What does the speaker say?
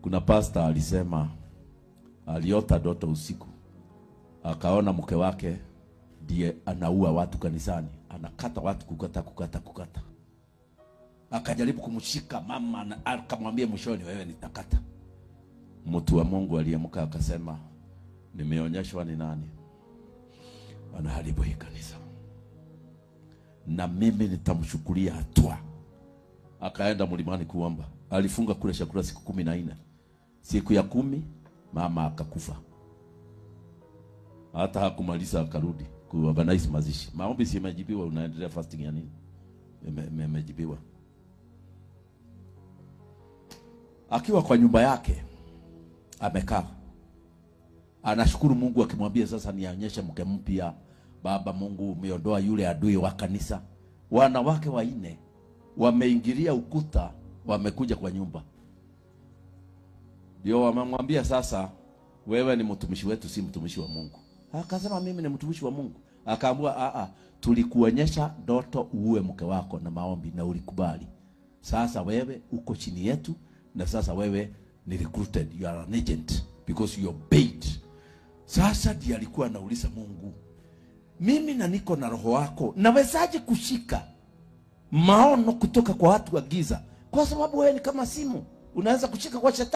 Kuna pastor alisema aliota ndoto usiku, akaona mke wake ndiye anaua watu kanisani, anakata watu kukata. Akajaribu kumshika mama, akamwambia mwishoni, wewe nitakata. Mtu wa Mungu aliamka akasema, nimeonyeshwa ni nani anaharibu hii kanisa, na mimi nitamshukulia hatua. Akaenda mlimani kuomba. Alifunga kule chakula siku 14. Siku ya 10 mama akakufa. Hata hakumaliza akarudi kuorganize mazishi. Maombi si yamejibiwa, unaendelea fasting ya nini? Yamejibiwa. Akiwa kwa nyumba yake amekaa, anashukuru Mungu akimwambia, sasa nionyeshe mke mpya. Baba Mungu, umeondoa yule adui wa kanisa. Wanawake 4 wameingilia ukuta, wamekuja kwa nyumba. Ndio wamemwambia, sasa wewe ni mtumishi wetu, si mtumishi wa Mungu. Akasema, mimi ni mtumishi wa Mungu. Akaambiwa, tulikuonyesha ndoto uue mke wako na maombi na ulikubali. Sasa wewe uko chini yetu, na sasa wewe ni recruited, you are an agent because you are paid. Sasa ndiye alikuwa anauliza Mungu, mimi na niko na roho wako, nawezaje kushika maono kutoka kwa watu wa giza? Kwa sababu wewe ni kama simu, unaweza kushika kwa shetani.